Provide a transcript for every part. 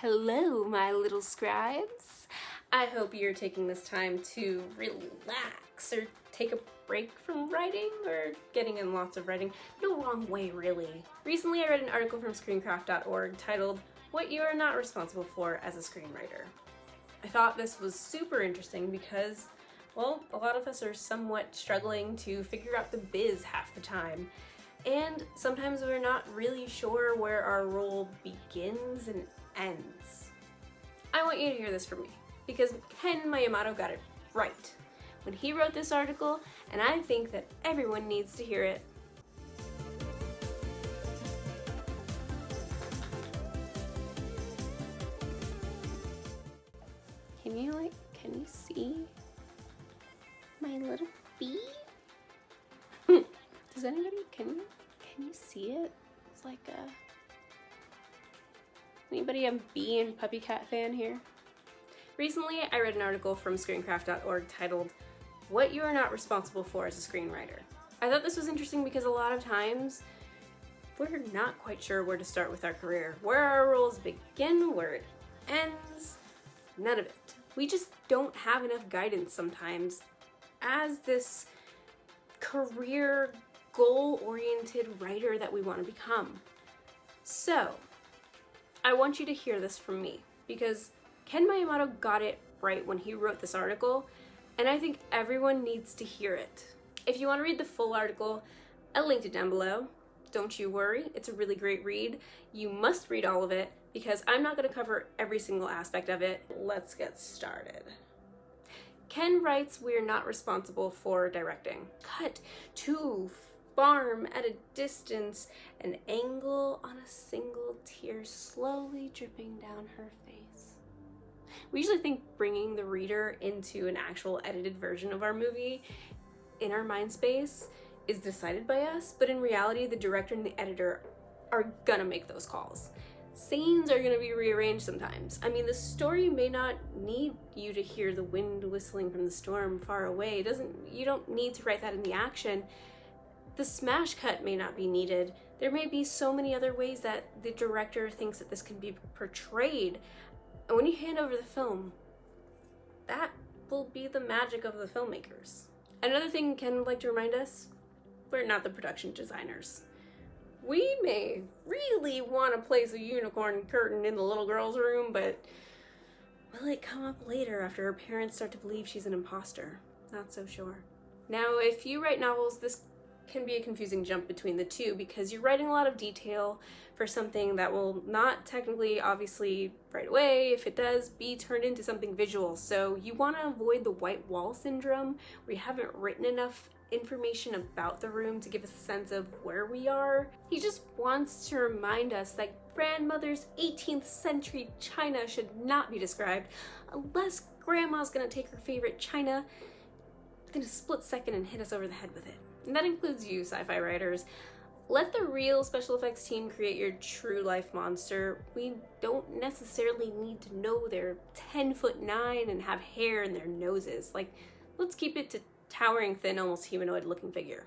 Hello, my little scribes. I hope you're taking this time to relax or take a break from writing or getting in lots of writing. No wrong way, really. Recently, I read an article from Screencraft.org titled, "What You Are Not Responsible For as a Screenwriter." I thought this was super interesting because, well, a lot of us are somewhat struggling to figure out the biz half the time. And sometimes we're not really sure where our role begins and ends. I want you to hear this from me, because Ken Miyamoto got it right when he wrote this article, and I think that everyone needs to hear it. Can you see my little bee? Does anybody, can you see it? It's like anybody a bee and puppy cat fan here? Recently, I read an article from Screencraft.org titled, "What You Are Not Responsible For as a Screenwriter." I thought this was interesting because a lot of times we're not quite sure where to start with our career, where our roles begin, where it ends, none of it. We just don't have enough guidance sometimes as this career goal-oriented writer that we want to become. So, I want you to hear this from me because Ken Miyamoto got it right when he wrote this article, and I think everyone needs to hear it. If you want to read the full article, I linked it down below. Don't you worry, it's a really great read. You must read all of it because I'm not going to cover every single aspect of it. Let's get started. Ken writes, "We are not responsible for directing. Cut to farm at a distance, an angle on a single tear slowly dripping down her face." We usually think bringing the reader into an actual edited version of our movie in our mind space is decided by us, but in reality, the director and the editor are gonna make those calls. Scenes are gonna be rearranged sometimes. I mean, the story may not need you to hear the wind whistling from the storm far away. You don't need to write that in the action. The smash cut may not be needed. There may be so many other ways that the director thinks that this can be portrayed. And when you hand over the film, that will be the magic of the filmmakers. Another thing Ken would like to remind us, we're not the production designers. We may really want to place a unicorn curtain in the little girl's room, but will it come up later after her parents start to believe she's an imposter? Not so sure. Now, if you write novels, this can be a confusing jump between the two because you're writing a lot of detail for something that will not technically, obviously, right away, if it does, be turned into something visual. So you want to avoid the white wall syndrome where you haven't written enough information about the room to give us a sense of where we are. He just wants to remind us that grandmother's 18th century china should not be described unless grandma's gonna take her favorite china in a split second and hit us over the head with it. And that includes you, sci-fi writers. Let the real special effects team create your true life monster. We don't necessarily need to know they're 10'9" and have hair in their noses. Like, let's keep it to towering, thin, almost humanoid looking figure.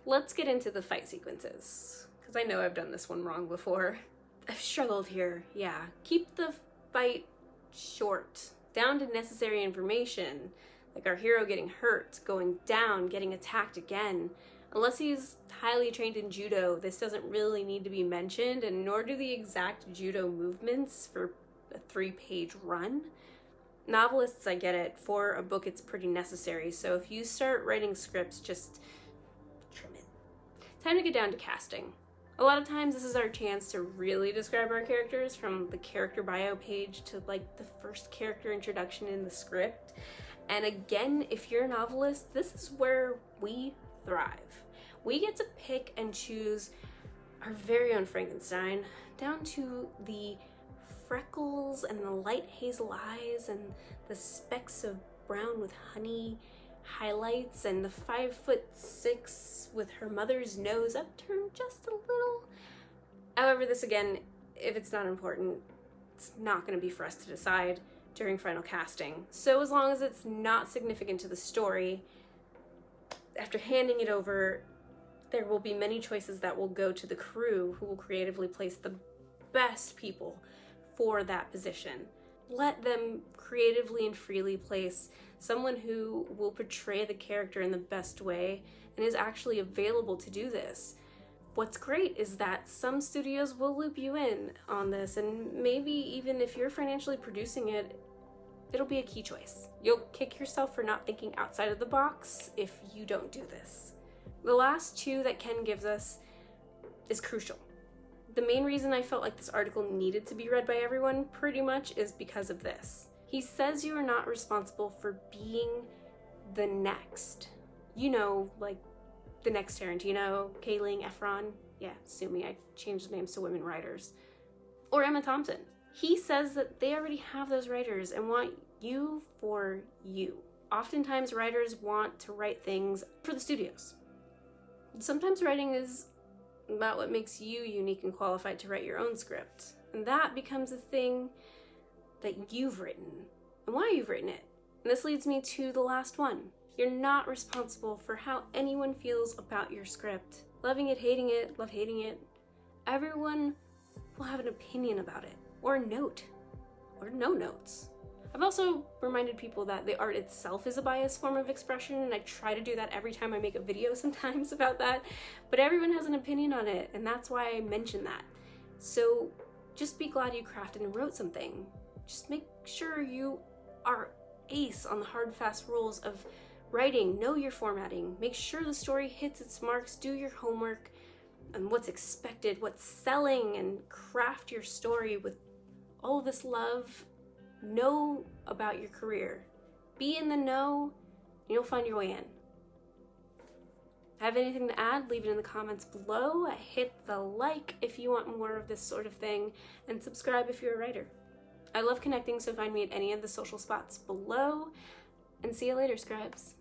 Let's get into the fight sequences, because I know I've done this one wrong before. I've struggled here, yeah. Keep the fight short, down to necessary information, like our hero getting hurt, going down, getting attacked again. Unless he's highly trained in judo, this doesn't really need to be mentioned, and nor do the exact judo movements for a 3-page run. Novelists, I get it. For a book, it's pretty necessary. So if you start writing scripts, just trim it. Time to get down to casting. A lot of times this is our chance to really describe our characters from the character bio page to like the first character introduction in the script. And again, if you're a novelist, this is where we thrive. We get to pick and choose our very own Frankenstein, down to the freckles and the light hazel eyes and the specks of brown with honey highlights and the 5'6" with her mother's nose upturned just a little. However, this again, if it's not important, it's not going to be for us to decide during final casting. So as long as it's not significant to the story, after handing it over, there will be many choices that will go to the crew who will creatively place the best people for that position. Let them creatively and freely place someone who will portray the character in the best way and is actually available to do this. What's great is that some studios will loop you in on this, and maybe even if you're financially producing it, it'll be a key choice. You'll kick yourself for not thinking outside of the box if you don't do this. The last two that Ken gives us is crucial. The main reason I felt like this article needed to be read by everyone pretty much is because of this. He says you are not responsible for being the next. You know, like the next Tarantino, Kayling, Efron. Yeah, sue me, I changed the names to women writers. Or Emma Thompson. He says that they already have those writers and want you for you. Oftentimes writers want to write things for the studios. Sometimes writing is about what makes you unique and qualified to write your own script. And that becomes a thing that you've written and why you've written it. And this leads me to the last one. You're not responsible for how anyone feels about your script. Loving it, love hating it. Everyone will have an opinion about it, or a note, or no notes. I've also reminded people that the art itself is a biased form of expression, and I try to do that every time I make a video sometimes about that, but everyone has an opinion on it, and that's why I mention that. So just be glad you crafted and wrote something. Just make sure you are ace on the hard, fast rules of writing. Know your formatting. Make sure the story hits its marks. Do your homework and what's expected, what's selling, and craft your story with all of this love. Know about your career. Be in the know, and you'll find your way in. Have anything to add? Leave it in the comments below. Hit the like if you want more of this sort of thing, and subscribe if you're a writer. I love connecting, so find me at any of the social spots below, and see you later, scribes.